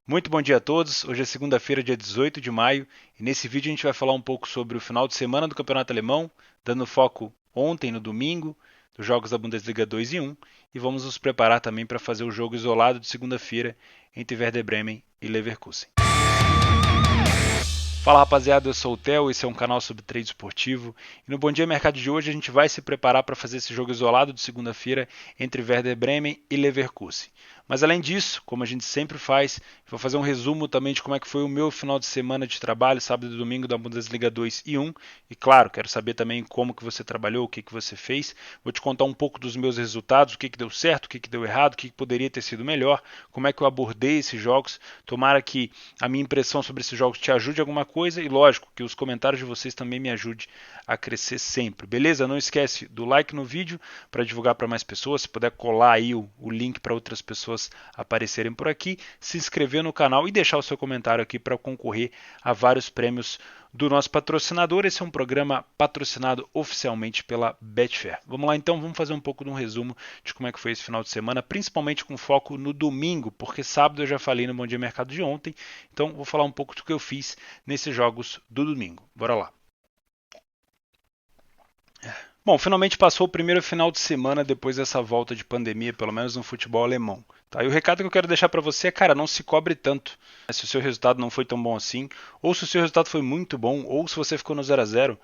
Muito bom dia a todos. Hoje é segunda-feira, dia 18 de maio, e nesse vídeo a gente vai falar um pouco sobre o final de semana do Campeonato Alemão, dando foco ontem, no domingo, dos jogos da Bundesliga 2 e 1, e vamos nos preparar também para fazer o jogo isolado de segunda-feira entre Werder Bremen e Leverkusen. Fala rapaziada, eu sou o Theo, esse é um canal sobre trade esportivo e no Bom Dia Mercado de hoje a gente vai se preparar para fazer esse jogo isolado de segunda-feira entre Werder Bremen e Leverkusen. Mas além disso, como a gente sempre faz, vou fazer um resumo também de como é que foi o meu final de semana de trabalho, sábado e domingo da Bundesliga 2 e 1. E claro, quero saber também como que você trabalhou, o que você fez. Vou te contar um pouco dos meus resultados, o que deu certo, o que deu errado, o que poderia ter sido melhor, como é que eu abordei esses jogos. Tomara que a minha impressão sobre esses jogos te ajude alguma coisa e lógico que os comentários de vocês também me ajudem a crescer sempre, beleza? Não esquece do like no vídeo para divulgar para mais pessoas, se puder colar aí o link para outras pessoas aparecerem por aqui, se inscrever no canal e deixar o seu comentário aqui para concorrer a vários prêmios do nosso patrocinador. Esse é um programa patrocinado oficialmente pela Betfair. Vamos lá então, vamos fazer um pouco de um resumo de como é que foi esse final de semana, principalmente com foco no domingo, porque sábado eu já falei no Bom Dia Mercado de ontem, então vou falar um pouco do que eu fiz nesses jogos do domingo. Bora lá. Bom, finalmente passou o primeiro final de semana depois dessa volta de pandemia, pelo menos no futebol alemão. Tá? E o recado que eu quero deixar para você é, cara, não se cobre tanto. Se o seu resultado não foi tão bom assim, ou se o seu resultado foi muito bom, ou se você ficou no 0 a 0.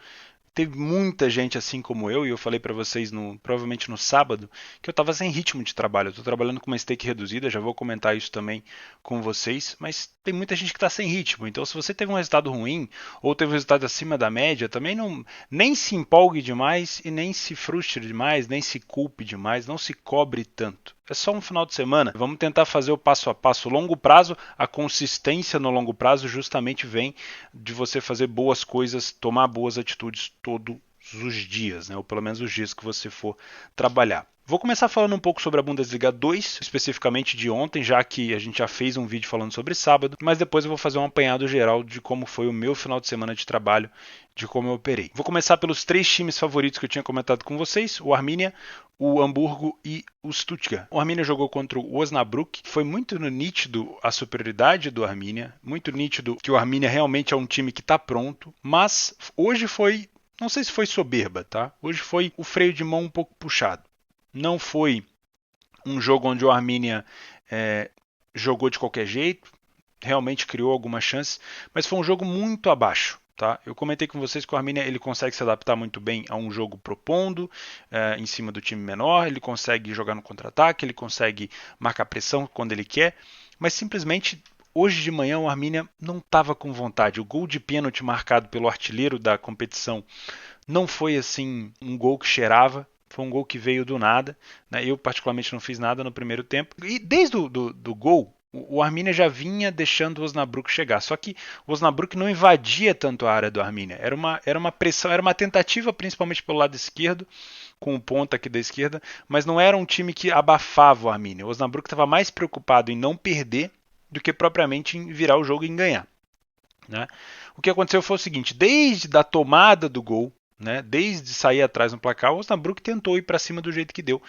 Teve muita gente assim como eu, e eu falei para vocês provavelmente no sábado, que eu estava sem ritmo de trabalho. Eu estou trabalhando com uma stake reduzida, já vou comentar isso também com vocês, mas tem muita gente que está sem ritmo. Então, se você teve um resultado ruim ou teve um resultado acima da média, também não nem se empolgue demais e nem se frustre demais, nem se culpe demais, não se cobre tanto. É só um final de semana. Vamos tentar fazer o passo a passo. Longo prazo, a consistência no longo prazo justamente vem de você fazer boas coisas, tomar boas atitudes todos os dias, né? Ou pelo menos os dias que você for trabalhar. Vou começar falando um pouco sobre a Bundesliga 2, especificamente de ontem, já que a gente já fez um vídeo falando sobre sábado, mas depois eu vou fazer um apanhado geral de como foi o meu final de semana de trabalho, de como eu operei. Vou começar pelos 3 times favoritos que eu tinha comentado com vocês, o Arminia, o Hamburgo e o Stuttgart. O Arminia jogou contra o Osnabrück, foi muito nítido a superioridade do Arminia, muito nítido que o Arminia realmente é um time que está pronto, mas hoje foi, não sei se foi soberba, tá? Hoje foi o freio de mão um pouco puxado. Não foi um jogo onde o Arminia jogou de qualquer jeito, realmente criou algumas chances, mas foi um jogo muito abaixo. Tá? Eu comentei com vocês que o Arminia ele consegue se adaptar muito bem a um jogo propondo, em cima do time menor, ele consegue jogar no contra-ataque, ele consegue marcar pressão quando ele quer, mas simplesmente hoje de manhã o Arminia não estava com vontade. O gol de pênalti marcado pelo artilheiro da competição não foi assim um gol que cheirava, foi um gol que veio do nada. Né? Eu particularmente não fiz nada no primeiro tempo. E desde do gol, o Arminia já vinha deixando o Osnabrück chegar. Só que o Osnabrück não invadia tanto a área do Arminia. Era uma pressão, era uma tentativa principalmente pelo lado esquerdo, com o ponta aqui da esquerda, mas não era um time que abafava o Arminia. O Osnabrück estava mais preocupado em não perder do que propriamente em virar o jogo e em ganhar. Né? O que aconteceu foi o seguinte, desde a tomada do gol, né, desde sair atrás no placar, o Osnabrück tentou ir para cima do jeito que deu.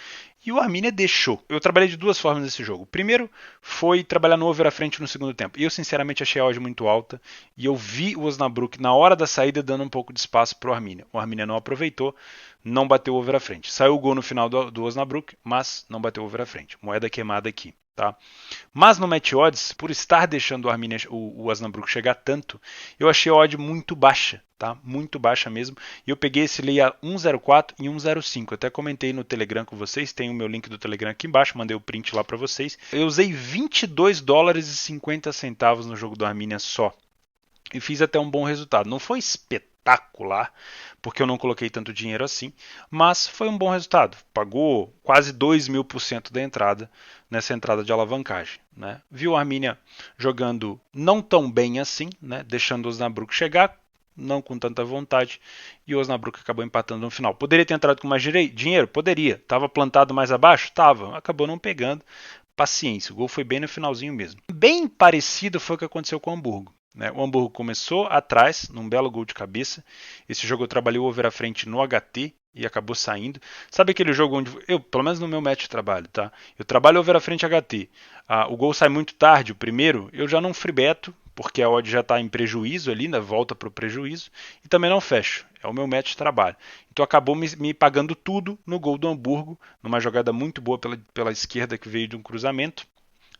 E o Arminia deixou. Eu trabalhei de duas formas nesse jogo. Primeiro foi trabalhar no over à frente no segundo tempo. E eu sinceramente achei a odd muito alta. E eu vi o Osnabrück na hora da saída dando um pouco de espaço para o Arminia. O Arminia não aproveitou, não bateu o over à frente. Saiu o gol no final do Osnabrück, mas não bateu o over à frente. Moeda queimada aqui. Tá? Mas no match odds, por estar deixando o Osnabrück chegar tanto, eu achei a odd muito baixa, tá? Muito baixa mesmo. E eu peguei esse lei a 1,04 e 1,05. Até comentei no Telegram com vocês, tem o meu link do Telegram aqui embaixo, mandei o print lá para vocês. Eu usei 22 dólares e 50 centavos no jogo do Arminia só. E fiz até um bom resultado. Não foi espetacular, porque eu não coloquei tanto dinheiro assim, mas foi um bom resultado. Pagou quase 2.000% da entrada nessa entrada de alavancagem. Né? Viu a Arminia jogando não tão bem assim, né? Deixando o Osnabrück chegar, não com tanta vontade, e o Osnabrück acabou empatando no final. Poderia ter entrado com mais dinheiro? Poderia. Estava plantado mais abaixo? Estava. Acabou não pegando. Paciência, o gol foi bem no finalzinho mesmo. Bem parecido foi o que aconteceu com o Hamburgo. Né? O Hamburgo começou atrás, num belo gol de cabeça. Esse jogo eu trabalhei o over à frente no HT e acabou saindo. Sabe aquele jogo onde eu, pelo menos no meu match de trabalho, tá? Eu trabalho over a frente HT. O gol sai muito tarde, o primeiro, eu já não freebeto, porque a odd já está em prejuízo ali, né? Volta para o prejuízo, e também não fecho. É o meu match de trabalho. Então acabou me pagando tudo no gol do Hamburgo, numa jogada muito boa pela esquerda que veio de um cruzamento.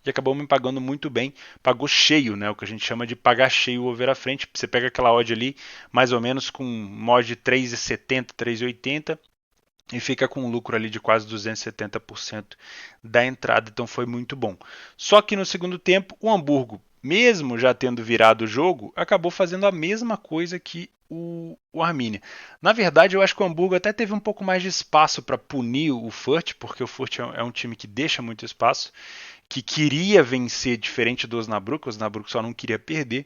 E acabou me pagando muito bem. Pagou cheio, né? O que a gente chama de pagar cheio o over à frente. Você pega aquela odd ali, mais ou menos com mod de 3,70, 3,80 e fica com um lucro ali de quase 270% da entrada. Então foi muito bom. Só que no segundo tempo, o Hamburgo, mesmo já tendo virado o jogo, acabou fazendo a mesma coisa que o Arminia. Na verdade, eu acho que o Hamburgo até teve um pouco mais de espaço para punir o Furt, porque o Furt é um time que deixa muito espaço, que queria vencer diferente do Osnabrück, o Osnabrück só não queria perder.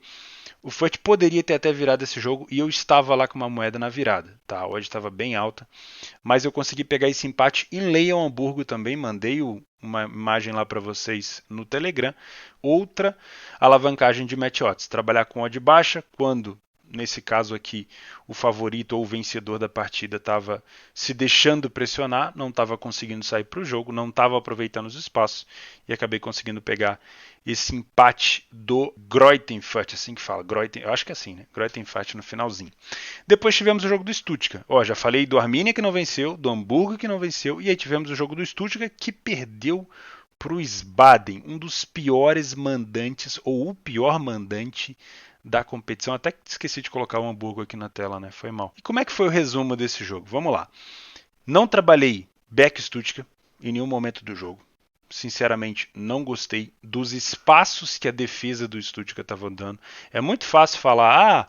O Furt poderia ter até virado esse jogo e eu estava lá com uma moeda na virada, tá? A odd estava bem alta, mas eu consegui pegar esse empate em Leão Hamburgo também, mandei uma imagem lá para vocês no Telegram. Outra alavancagem de match odds, trabalhar com odd baixa quando nesse caso aqui, o favorito ou o vencedor da partida estava se deixando pressionar, não estava conseguindo sair para o jogo, não estava aproveitando os espaços e acabei conseguindo pegar esse empate do Greutenfurt, assim que fala, eu acho que é assim, né? Greutenfurt no finalzinho. Depois tivemos o jogo do Stuttgart. Já falei do Arminia que não venceu, do Hamburgo que não venceu, e aí tivemos o jogo do Stuttgart que perdeu para o Wiesbaden, um dos piores mandantes, ou o pior mandante da competição. Até esqueci de colocar o Hamburgo aqui na tela, né? Foi mal. E como é que foi o resumo desse jogo? Vamos lá. Não trabalhei back Stuttgart em nenhum momento do jogo. Sinceramente, não gostei dos espaços que a defesa do Stuttgart estava dando. É muito fácil falar,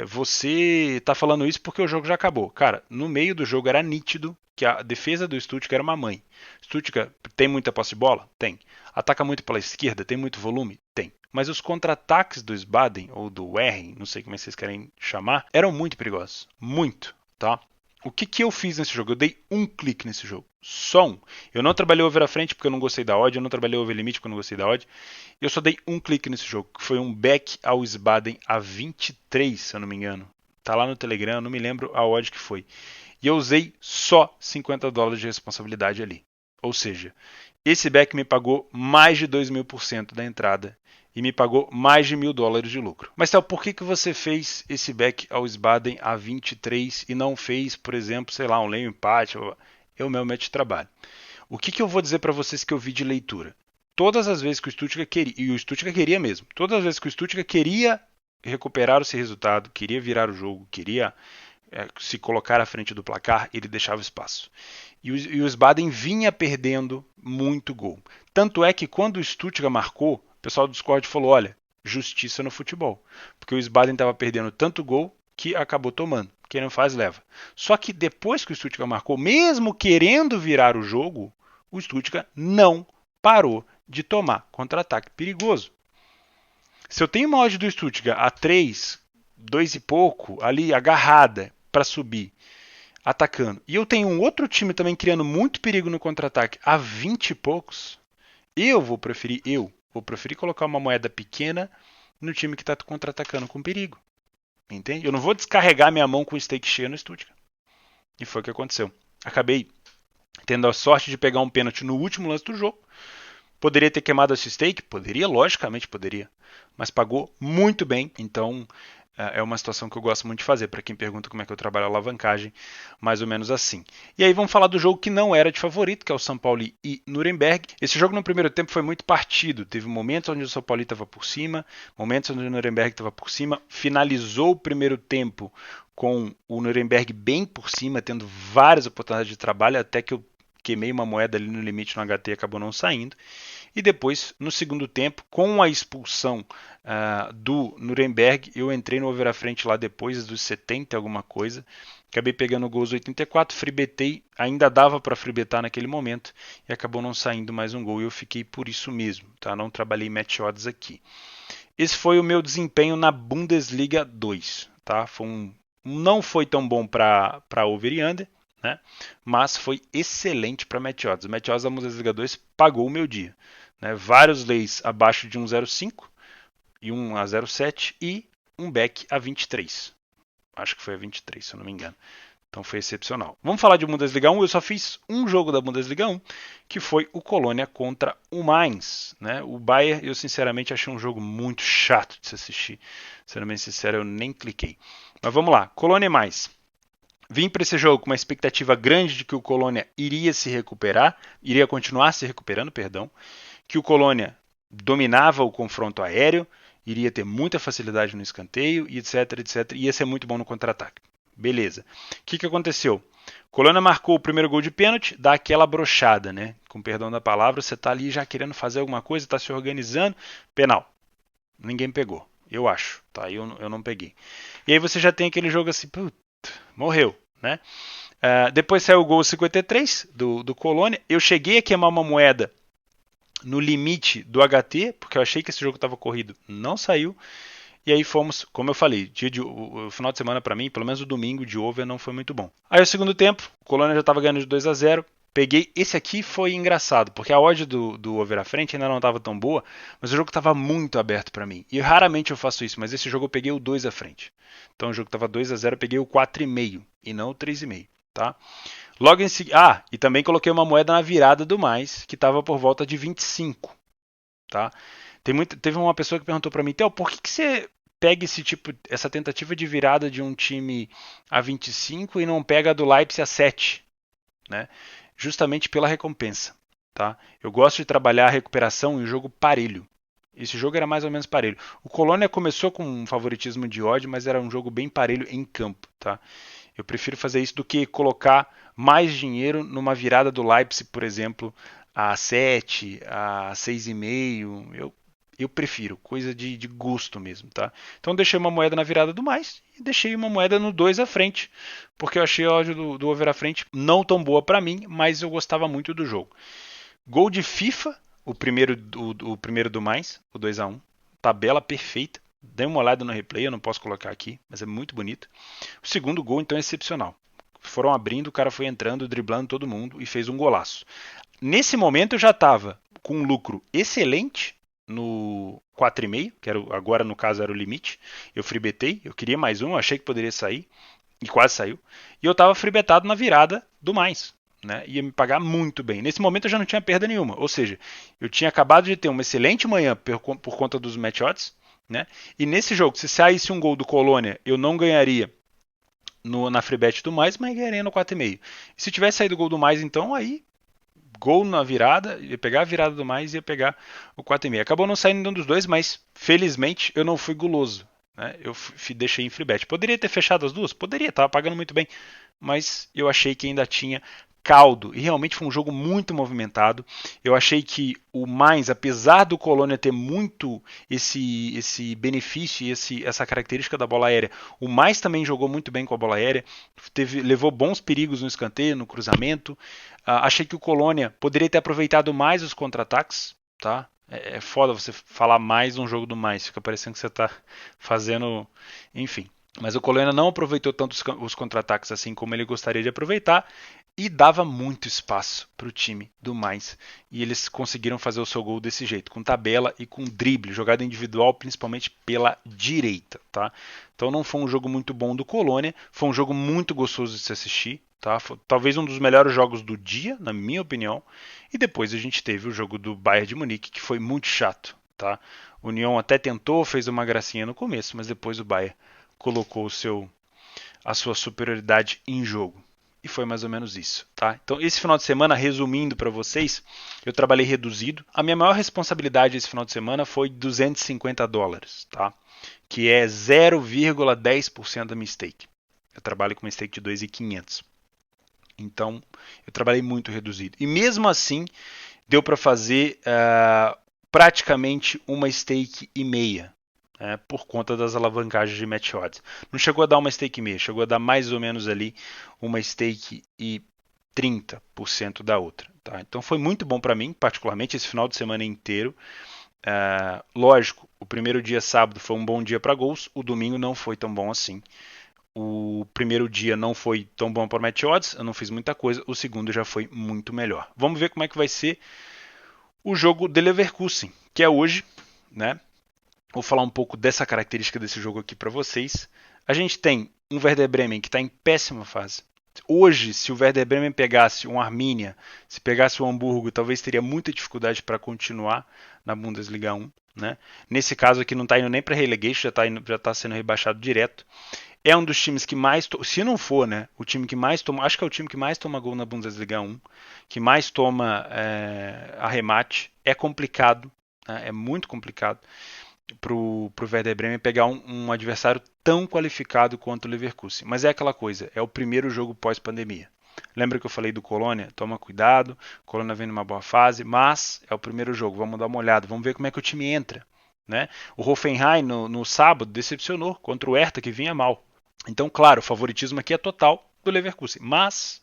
você está falando isso porque o jogo já acabou. Cara, no meio do jogo era nítido que a defesa do Stuttgart era uma mãe. Stuttgart tem muita posse de bola? Tem. Ataca muito pela esquerda? Tem muito volume? Tem. Mas os contra-ataques do Wiesbaden, ou do Werren, não sei como vocês querem chamar, eram muito perigosos. Muito, tá? O que eu fiz nesse jogo? Eu dei um clique nesse jogo. Só um. Eu não trabalhei over à frente porque eu não gostei da odd. Eu não trabalhei over limite porque eu não gostei da odd. Eu só dei um clique nesse jogo, que foi um back ao Wiesbaden a 23, se eu não me engano. Tá lá no Telegram, eu não me lembro a odd que foi. E eu usei só $50 de responsabilidade ali. Ou seja, esse back me pagou mais de 2.000% da entrada e me pagou mais de $1.000 de lucro. Mas Théo, por que você fez esse back ao Wiesbaden a 23 e não fez, por exemplo, sei lá, um leio empate? É o meu método de trabalho. O que eu vou dizer para vocês que eu vi de leitura? Todas as vezes que o Stuttgart queria, e o Stuttgart queria mesmo, todas as vezes que o Stuttgart queria recuperar esse resultado, queria virar o jogo, queria se colocar à frente do placar, ele deixava espaço. E o Wiesbaden vinha perdendo muito gol. Tanto é que quando o Stuttgart marcou, o pessoal do Discord falou, olha, justiça no futebol. Porque o Wiesbaden estava perdendo tanto gol que acabou tomando. Quem não faz, leva. Só que depois que o Stuttgart marcou, mesmo querendo virar o jogo, o Stuttgart não parou de tomar contra-ataque perigoso. Se eu tenho uma odd do Stuttgart a 3, 2 e pouco, ali agarrada para subir, atacando, e eu tenho um outro time também criando muito perigo no contra-ataque a 20 e poucos, eu vou preferir colocar uma moeda pequena no time que está contra-atacando com perigo. Entende? Eu não vou descarregar minha mão com o stake cheio no Stuttgart. E foi o que aconteceu. Acabei tendo a sorte de pegar um pênalti no último lance do jogo. Poderia ter queimado esse stake? Poderia, logicamente poderia. Mas pagou muito bem, então é uma situação que eu gosto muito de fazer. Para quem pergunta como é que eu trabalho a alavancagem, mais ou menos assim. E aí vamos falar do jogo que não era de favorito, que é o São Paulo e Nuremberg. Esse jogo no primeiro tempo foi muito partido. Teve momentos onde o São Paulo estava por cima, momentos onde o Nuremberg estava por cima. Finalizou o primeiro tempo com o Nuremberg bem por cima, tendo várias oportunidades de trabalho, até que eu queimei uma moeda ali no limite no HT e acabou não saindo. E depois, no segundo tempo, com a expulsão do Nuremberg, eu entrei no over à frente lá depois dos 70 alguma coisa. Acabei pegando gols 84, freebetei, ainda dava para freebetar naquele momento e acabou não saindo mais um gol e eu fiquei por isso mesmo, tá? Não trabalhei match odds aqui. Esse foi o meu desempenho na Bundesliga 2, tá? Não foi tão bom para over e under, né? Mas foi excelente para match odds. O match odds da Bundesliga 2 pagou o meu dia. Né? Vários leis abaixo de 1,05 e 1 a 0,7 e um back a 23. Acho que foi a 23, se eu não me engano. Então foi excepcional. Vamos falar de Bundesliga 1. Eu só fiz um jogo da Bundesliga 1, que foi o Colônia contra o Mainz. Né? O Bayern, eu sinceramente achei um jogo muito chato de se assistir. Sendo bem sincero, eu nem cliquei. Mas vamos lá, Colônia e Mainz. Vim para esse jogo com uma expectativa grande de que o Colônia iria se recuperar, iria continuar se recuperando, perdão, que o Colônia dominava o confronto aéreo, iria ter muita facilidade no escanteio, e etc, etc, ia ser muito bom no contra-ataque. Beleza. O que aconteceu? Colônia marcou o primeiro gol de pênalti, dá aquela brochada, né? Com perdão da palavra, você tá ali já querendo fazer alguma coisa, tá se organizando, penal. Ninguém pegou, eu acho, tá? Eu não peguei. E aí você já tem aquele jogo assim, putz, morreu, né? Depois saiu o gol 53 do Colônia. Eu cheguei a queimar uma moeda no limite do HT, porque eu achei que esse jogo estava corrido, não saiu. E aí fomos, como eu falei, o final de semana para mim, pelo menos o domingo de over não foi muito bom. Aí o segundo tempo, o Colônia já estava ganhando de 2-0. Peguei, esse aqui foi engraçado, porque a odd do over à frente ainda não estava tão boa, mas o jogo estava muito aberto para mim. E raramente eu faço isso, mas esse jogo eu peguei o 2 à frente. Então o jogo estava 2-0, eu peguei o 4,5 e não o 3,5, tá? Logo em seguida, e também coloquei uma moeda na virada do mais, que estava por volta de 25, tá? Teve uma pessoa que perguntou para mim, Theo, por que você pega essa tentativa de virada de um time a 25 e não pega a do Leipzig a 7, né? Justamente pela recompensa, tá? Eu gosto de trabalhar a recuperação em jogo parelho. Esse jogo era mais ou menos parelho. O Colônia começou com um favoritismo de odd, mas era um jogo bem parelho em campo, tá? Eu prefiro fazer isso do que colocar mais dinheiro numa virada do Leipzig, por exemplo, a 7, a 6,5. Eu prefiro, coisa de gosto mesmo, tá? Então deixei uma moeda na virada do mais e deixei uma moeda no 2 à frente, porque eu achei a odd do over à frente não tão boa para mim, mas eu gostava muito do jogo. Gol de FIFA, o primeiro do mais, o 2-1, tabela perfeita. Dê uma olhada no replay, eu não posso colocar aqui, mas é muito bonito. O segundo gol, então, é excepcional. Foram abrindo, o cara foi entrando, driblando todo mundo e fez um golaço. Nesse momento eu já estava com um lucro excelente no 4,5, que agora no caso era o limite. Eu freebetei, eu queria mais um, achei que poderia sair, e quase saiu. E eu estava freebetado na virada do mais. Né? Ia me pagar muito bem. Nesse momento eu já não tinha perda nenhuma. Ou seja, eu tinha acabado de ter uma excelente manhã por conta dos match odds. Né? E nesse jogo, se saísse um gol do Colônia, eu não ganharia na free bet do mais, mas ganharia no 4,5. E se tivesse saído o gol do mais, então aí gol na virada, ia pegar a virada do mais e ia pegar o 4,5. Acabou não saindo nenhum dos dois, mas felizmente eu não fui guloso. Né? Eu deixei em free bet. Poderia ter fechado as duas? Poderia, estava pagando muito bem. Mas eu achei que ainda tinha caldo. E realmente foi um jogo muito movimentado. Eu achei que o Mainz, apesar do Colônia ter muito esse benefício e essa característica da bola aérea, o Mainz também jogou muito bem com a bola aérea. Levou bons perigos no escanteio, no cruzamento. Achei que o Colônia poderia ter aproveitado mais os contra-ataques. Tá? É foda você falar mais um jogo do Mainz. Fica parecendo que você está fazendo... Enfim. Mas o Colônia não aproveitou tanto os contra-ataques assim como ele gostaria de aproveitar e dava muito espaço para o time do Mainz. E eles conseguiram fazer o seu gol desse jeito, com tabela e com drible, jogada individual, principalmente pela direita. Tá? Então não foi um jogo muito bom do Colônia, foi um jogo muito gostoso de se assistir. Tá? Foi, talvez um dos melhores jogos do dia, na minha opinião. E depois a gente teve o jogo do Bayern de Munique, que foi muito chato. Tá? O União até tentou, fez uma gracinha no começo, mas depois o Bayern colocou a sua superioridade em jogo. E foi mais ou menos isso, tá? Então, esse final de semana, resumindo para vocês, eu trabalhei reduzido. A minha maior responsabilidade esse final de semana foi $250, tá? Que é 0,10% da minha stake. Eu trabalho com uma stake de 2.500. Então, eu trabalhei muito reduzido. E mesmo assim, deu para fazer praticamente uma stake e meia. Por conta das alavancagens de match odds. Não chegou a dar uma stake e meia, chegou a dar mais ou menos ali uma stake e 30% da outra. Tá? Então foi muito bom para mim, particularmente esse final de semana inteiro. Lógico, o primeiro dia sábado foi um bom dia para gols, o domingo não foi tão bom assim. O primeiro dia não foi tão bom para match odds, eu não fiz muita coisa, o segundo já foi muito melhor. Vamos ver como é que vai ser o jogo de Leverkusen, que é hoje, né? Vou falar um pouco dessa característica desse jogo aqui para vocês. A gente tem um Werder Bremen que está em péssima fase. Hoje, se o Werder Bremen pegasse um Arminia, se pegasse o Hamburgo, talvez teria muita dificuldade para continuar na Bundesliga 1. Né? Nesse caso aqui não está indo nem para relegation, já tá sendo rebaixado direto. É um dos times que mais, se não for, né, o time que mais toma, acho que é o time que mais toma gol na Bundesliga 1, que mais toma arremate. É complicado, né, é muito complicado pro Werder Bremen pegar um adversário tão qualificado quanto o Leverkusen. Mas é aquela coisa, é o primeiro jogo pós-pandemia. Lembra que eu falei do Colônia? Toma cuidado, Colônia vem numa boa fase, mas é o primeiro jogo, vamos dar uma olhada, vamos ver como é que o time entra. Né? O Hoffenheim no sábado decepcionou contra o Hertha, que vinha mal. Então, claro, o favoritismo aqui é total do Leverkusen, mas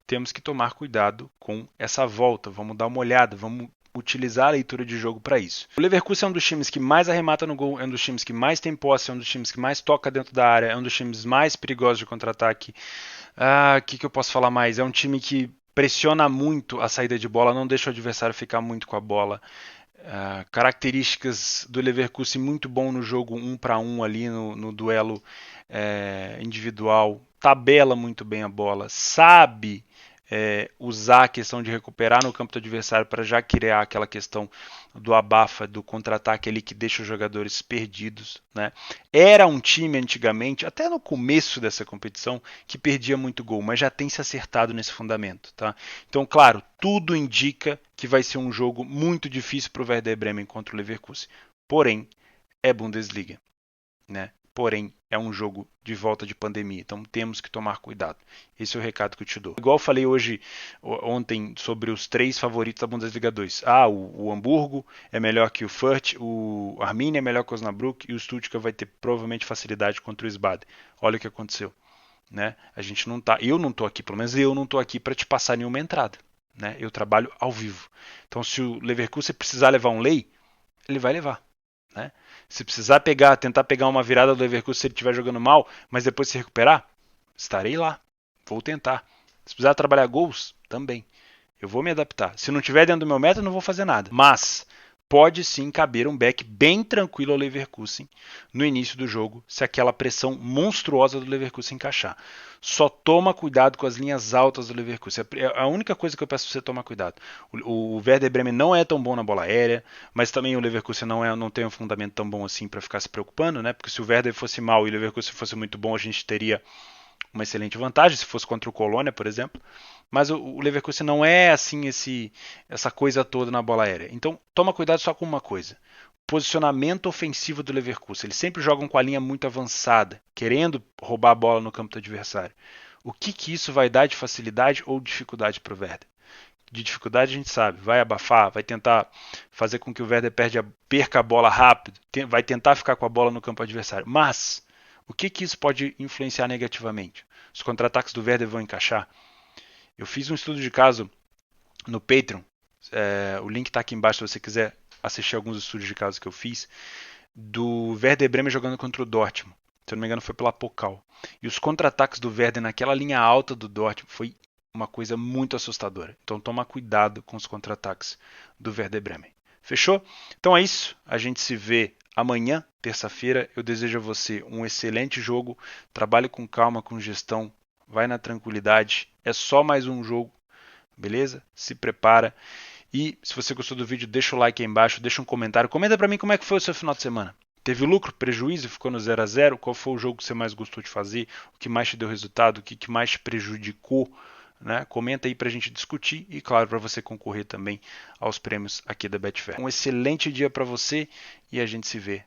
temos que tomar cuidado com essa volta. Vamos dar uma olhada, vamos utilizar a leitura de jogo para isso. O Leverkusen é um dos times que mais arremata no gol, é um dos times que mais tem posse, é um dos times que mais toca dentro da área, é um dos times mais perigosos de contra-ataque. O que eu posso falar mais? É um time que pressiona muito a saída de bola, não deixa o adversário ficar muito com a bola. Características do Leverkusen muito bom no jogo 1 para 1 ali no duelo individual, tabela muito bem a bola, sabe usar a questão de recuperar no campo do adversário para já criar aquela questão do abafa, do contra-ataque ali que deixa os jogadores perdidos. Né? Era um time antigamente, até no começo dessa competição, que perdia muito gol, mas já tem se acertado nesse fundamento. Tá? Então, claro, tudo indica que vai ser um jogo muito difícil para o Werder Bremen contra o Leverkusen. Porém, é Bundesliga. Né? Porém, é um jogo de volta de pandemia, então temos que tomar cuidado. Esse é o recado que eu te dou. Igual eu falei ontem, sobre os 3 favoritos da Bundesliga 2. O Hamburgo é melhor que o Fürth, o Arminia é melhor que o Osnabrück e o Stuttgart vai ter provavelmente facilidade contra o Sbade. Olha o que aconteceu. Né? A gente não tá, eu não estou aqui, pelo menos eu não estou aqui para te passar nenhuma entrada. Né? Eu trabalho ao vivo. Então, se o Leverkusen precisar levar um lei, ele vai levar. Né? Se precisar tentar pegar uma virada do Leverkusen se ele estiver jogando mal, mas depois se recuperar, estarei lá. Vou tentar. Se precisar trabalhar gols, também. Eu vou me adaptar. Se não estiver dentro do meu método, não vou fazer nada. Mas pode sim caber um back bem tranquilo ao Leverkusen no início do jogo, se aquela pressão monstruosa do Leverkusen encaixar. Só toma cuidado com as linhas altas do Leverkusen. É a única coisa que eu peço para você tomar cuidado. O Werder Bremen não é tão bom na bola aérea, mas também o Leverkusen não tem um fundamento tão bom assim para ficar se preocupando, né? Porque se o Werder fosse mal e o Leverkusen fosse muito bom, a gente teria uma excelente vantagem, se fosse contra o Colônia, por exemplo. Mas o Leverkusen não é assim essa coisa toda na bola aérea. Então toma cuidado só com uma coisa. Posicionamento ofensivo do Leverkusen. Eles sempre jogam com a linha muito avançada, querendo roubar a bola no campo do adversário. O que isso vai dar de facilidade ou dificuldade para o Werder? De dificuldade a gente sabe, vai abafar, vai tentar fazer com que o Werder perca a bola rápido, vai tentar ficar com a bola no campo adversário. Mas o que isso pode influenciar negativamente? Os contra-ataques do Werder vão encaixar? Eu fiz um estudo de caso no Patreon, o link está aqui embaixo se você quiser assistir alguns estudos de caso que eu fiz, do Werder Bremen jogando contra o Dortmund. Se eu não me engano foi pela Pokal. E os contra-ataques do Werder naquela linha alta do Dortmund foi uma coisa muito assustadora. Então toma cuidado com os contra-ataques do Werder Bremen. Fechou? Então é isso. A gente se vê amanhã, terça-feira. Eu desejo a você um excelente jogo. Trabalhe com calma, com gestão. Vai na tranquilidade. É só mais um jogo. Beleza? Se prepara. E se você gostou do vídeo, deixa o like aí embaixo, deixa um comentário. Comenta pra mim como é que foi o seu final de semana. Teve lucro, prejuízo, ficou no 0 a 0? Qual foi o jogo que você mais gostou de fazer? O que mais te deu resultado? O que mais te prejudicou? Né? Comenta aí pra gente discutir e, claro, para você concorrer também aos prêmios aqui da Betfair. Um excelente dia para você e a gente se vê